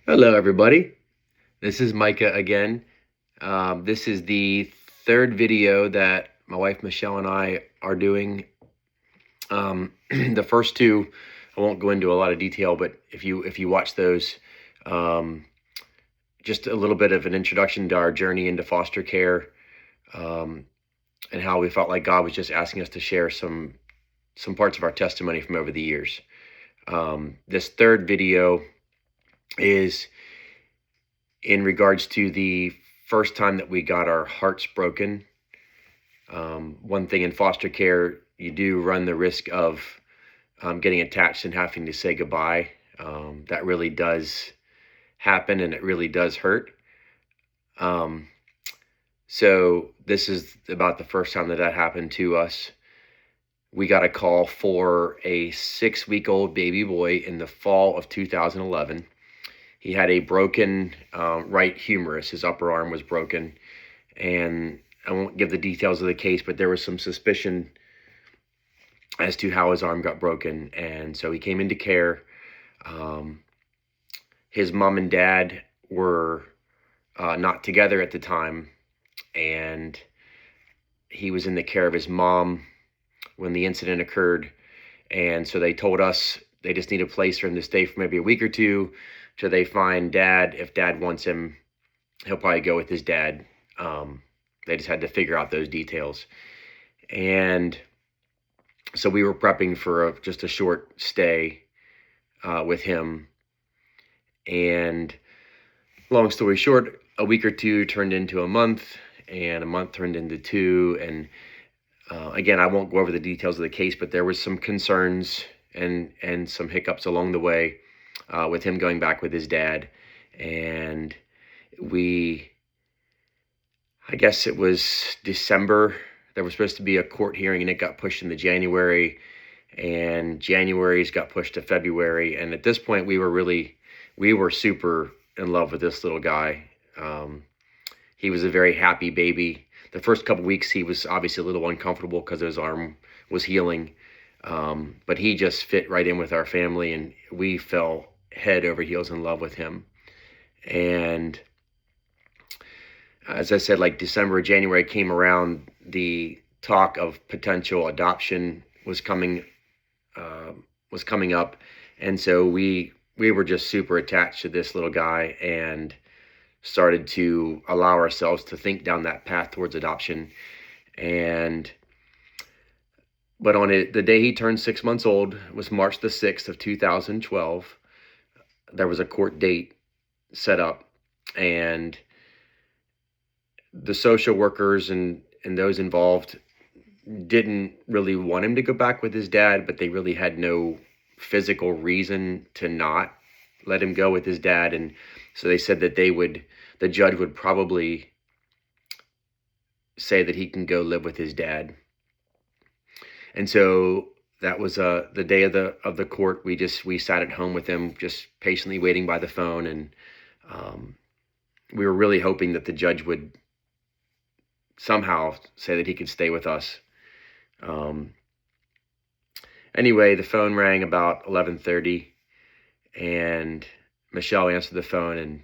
Hello, everybody. This is Micah again. This is the third video that my wife Michelle and I are doing. The first two, I won't go into a lot of detail, but if you watch those, um, just a little bit of an introduction to our journey into foster care, um, and how we felt like God was just asking us to share some parts of our testimony from over the years. This third video is in regards to the first time that we got our hearts broken. One thing in foster care, you do run the risk of getting attached and having to say goodbye. That really does happen, and it really does hurt. So this is about the first time that happened to us. We got a call for a 6-week-old baby boy in the fall of 2011. He had a broken right humerus. His upper arm was broken. And I won't give the details of the case, but there was some suspicion as to how his arm got broken. And so he came into care. His mom and dad were not together at the time. And he was in the care of his mom when the incident occurred. And so they told us they just need a place for him to stay for maybe a week or two till they find dad. If dad wants him, he'll probably go with his dad. They just had to figure out those details. And so we were prepping for just a short stay with him. And long story short, a week or two turned into a month, and a month turned into 2. And again, I won't go over the details of the case, but there was some concerns and some hiccups along the way with him going back with his dad. And I guess it was December. There was supposed to be a court hearing, and it got pushed into January. And January's got pushed to February. And at this point, we were super in love with this little guy. He was a very happy baby. The first couple weeks, he was obviously a little uncomfortable because his arm was healing. But he just fit right in with our family, and we fell head over heels in love with him. And as I said, like December, January came around, the talk of potential adoption was coming up. And so we were just super attached to this little guy and started to allow ourselves to think down that path towards adoption. But on the day he turned 6 months old, was March the 6th of 2012. There was a court date set up, and the social workers and those involved didn't really want him to go back with his dad, but they really had no physical reason to not let him go with his dad. And so they said that the judge would probably say that he can go live with his dad. And so that was the day of the court. We sat at home with him, just patiently waiting by the phone. And we were really hoping that the judge would somehow say that he could stay with us. Anyway, the phone rang about 11:30, and Michelle answered the phone, and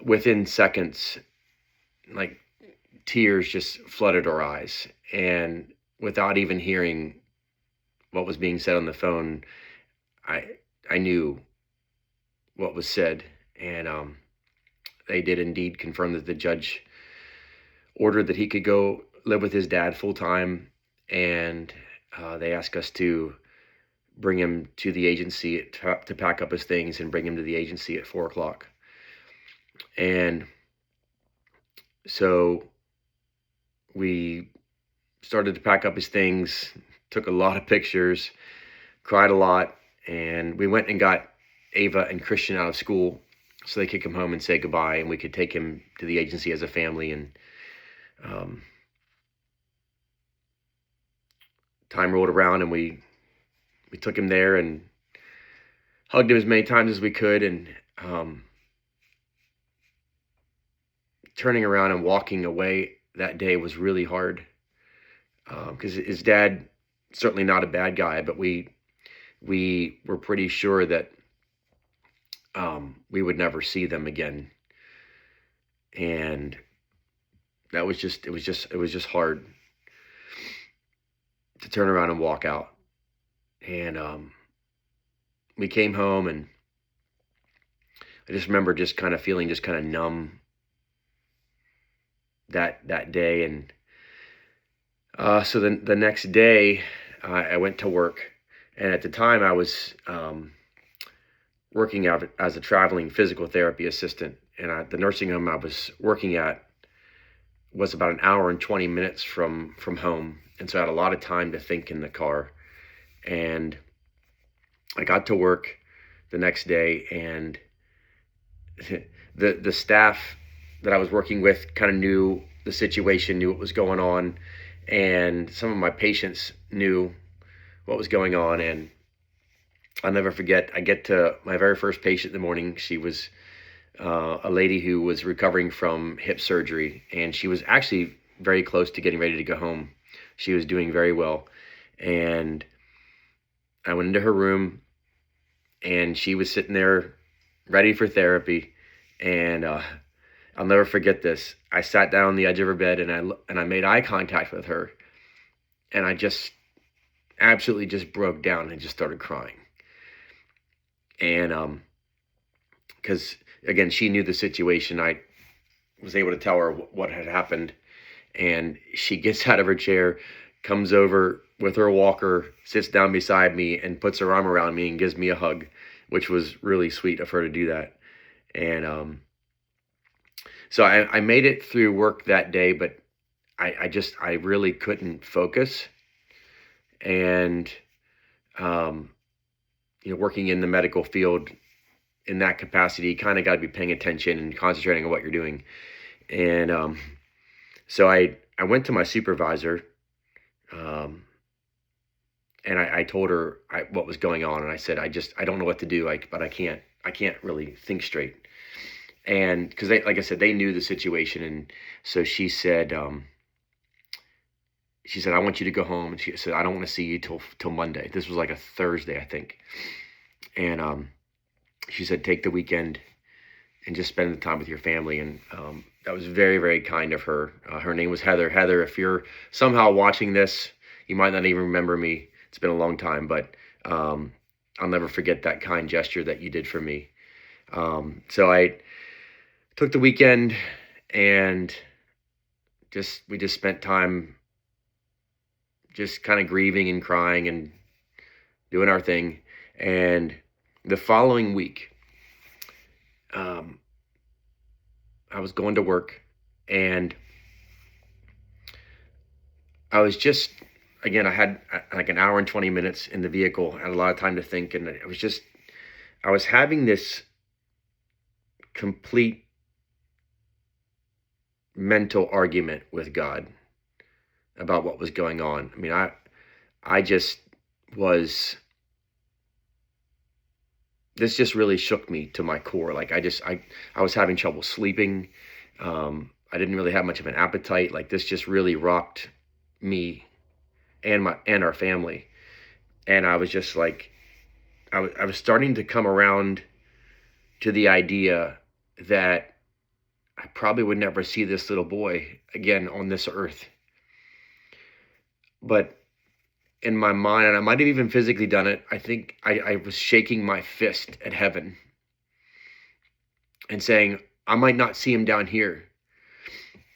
within seconds, like, tears just flooded her eyes. And without even hearing what was being said on the phone, I knew what was said. And they did indeed confirm that the judge ordered that he could go live with his dad full time. And they asked us to bring him to the agency to pack up his things and bring him to the agency at 4:00. And so we started to pack up his things, took a lot of pictures, cried a lot, and we went and got Ava and Christian out of school so they could come home and say goodbye, and we could take him to the agency as a family. And time rolled around, and we took him there and hugged him as many times as we could. And turning around and walking away that day was really hard, because his dad, certainly not a bad guy, but we were pretty sure that we would never see them again. And that was just, it was just hard to turn around and walk out. And we came home, and I just remember just kind of feeling just kind of numb that day. And so then the next day, I went to work, and at the time I was working out as a traveling physical therapy assistant, and the nursing home I was working at was about an hour and 20 minutes from home, and so I had a lot of time to think in the car. And I got to work the next day, and the staff that I was working with kind of knew the situation, knew what was going on, and some of my patients knew what was going on. And I'll never forget, I get to my very first patient in the morning. She was a lady who was recovering from hip surgery, and she was actually very close to getting ready to go home. She was doing very well. And I went into her room, and she was sitting there ready for therapy. And I'll never forget this. I sat down on the edge of her bed, and I made eye contact with her, and I just absolutely just broke down and just started crying. And because again, she knew the situation. I was able to tell her what had happened, and she gets out of her chair, comes over with her walker, sits down beside me, and puts her arm around me and gives me a hug, which was really sweet of her to do that. And so I made it through work that day, but I really couldn't focus. And working in the medical field in that capacity, you kind of got to be paying attention and concentrating on what you're doing. And so I went to my supervisor, and I told her what was going on, and I said, I don't know what to do, but I can't really think straight. And because like I said, they knew the situation, and so she said, I want you to go home. And she said, I don't want to see you till Monday. This was like a Thursday, I think. And she said, take the weekend and just spend the time with your family. And that was very, very kind of her. Her name was Heather. Heather, if you're somehow watching this, you might not even remember me. It's been a long time, but I'll never forget that kind gesture that you did for me. So I took the weekend, and we just spent time just kind of grieving and crying and doing our thing. And the following week, I was going to work, and I was just, again, I had like an hour and 20 minutes in the vehicle. I had a lot of time to think, and I was having this complete mental argument with God about what was going on. I mean, I just was, this just really shook me to my core. Like I was having trouble sleeping. I didn't really have much of an appetite. Like this just really rocked me and our family. And I was just like, I was starting to come around to the idea that I probably would never see this little boy again on this earth. But in my mind, and I might have even physically done it, I think I was shaking my fist at heaven and saying, I might not see him down here,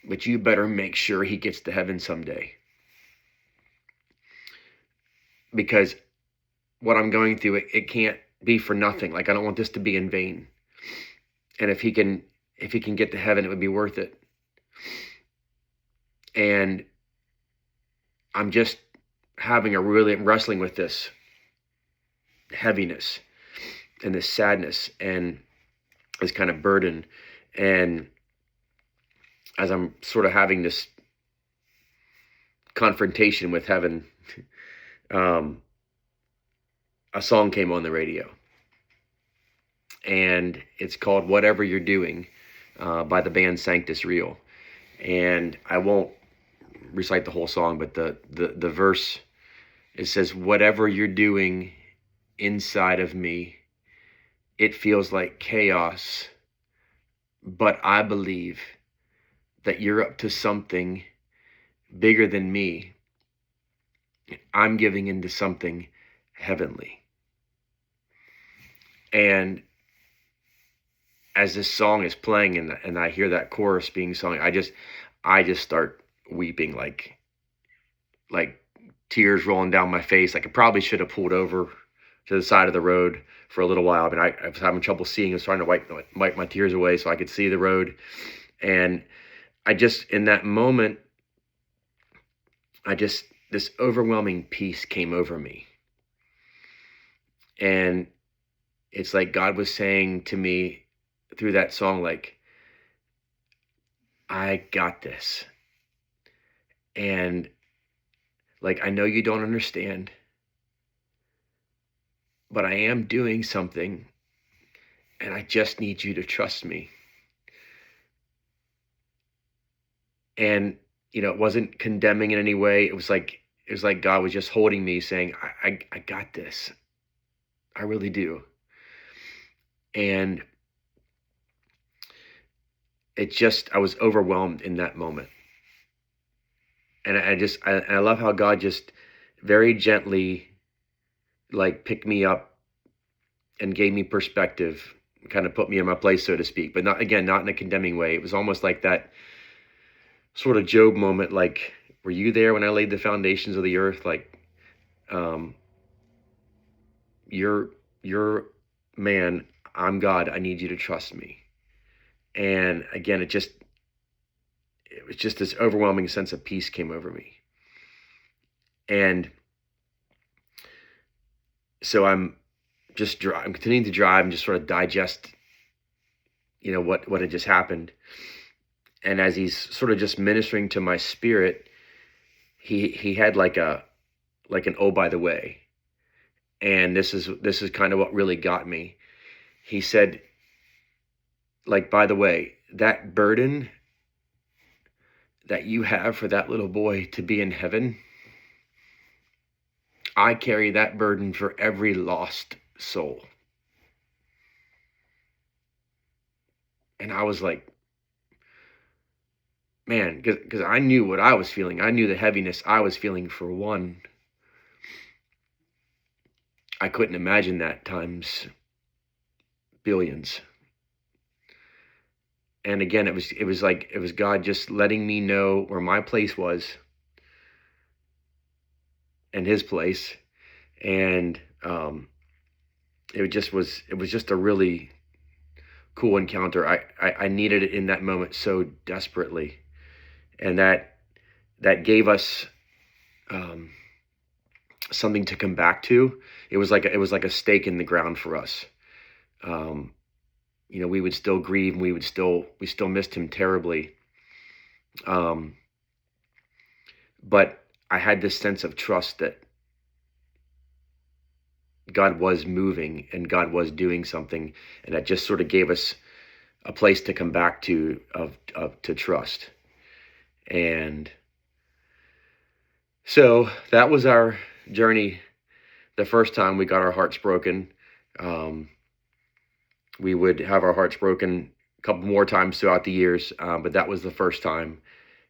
but you better make sure he gets to heaven someday. Because what I'm going through, it can't be for nothing. Like, I don't want this to be in vain. And if he can get to heaven, it would be worth it. And I'm just wrestling with this heaviness and this sadness and this kind of burden. And as I'm sort of having this confrontation with heaven, a song came on the radio, and it's called Whatever You're Doing by the band Sanctus Real. And I won't recite the whole song, but the verse, it says, whatever you're doing inside of me, it feels like chaos, but I believe that you're up to something bigger than me. I'm giving into something heavenly. And as this song is playing and I hear that chorus being sung, I just start weeping, like tears rolling down my face. Like I probably should have pulled over to the side of the road for a little while. I mean, I was having trouble seeing. I was trying to wipe my tears away so I could see the road. And I just, in that moment, this overwhelming peace came over me. And it's like God was saying to me through that song, like, I got this. And like, I know you don't understand, but I am doing something, and I just need you to trust me. And, it wasn't condemning in any way. It was like God was just holding me saying, I got this. I really do. And I was overwhelmed in that moment. And I love how God just very gently like picked me up and gave me perspective, kind of put me in my place, so to speak, but not in a condemning way. It was almost like that sort of Job moment, like, were you there when I laid the foundations of the earth? Like, um, you're man, I'm God. I need you to trust me. And again, it was just this overwhelming sense of peace came over me. And so I'm continuing to drive and just sort of digest, what had just happened. And as he's sort of just ministering to my spirit, he had like an oh, by the way. And this is kind of what really got me. He said, like, by the way, that burden that you have for that little boy to be in heaven, I carry that burden for every lost soul. And I was like, man, because I knew what I was feeling. I knew the heaviness I was feeling for one. I couldn't imagine that times billions. And again, it was God just letting me know where my place was and his place. And it was just a really cool encounter. I needed it in that moment so desperately. And that gave us something to come back to. It was like a stake in the ground for us. We would still grieve, and we still missed him terribly. But I had this sense of trust that God was moving and God was doing something, and that just sort of gave us a place to come back to to trust. And so that was our journey. The first time we got our hearts broken, we would have our hearts broken a couple more times throughout the years, but that was the first time.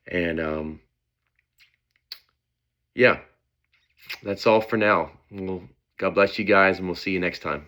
And yeah, that's all for now. Well, God bless you guys, and we'll see you next time.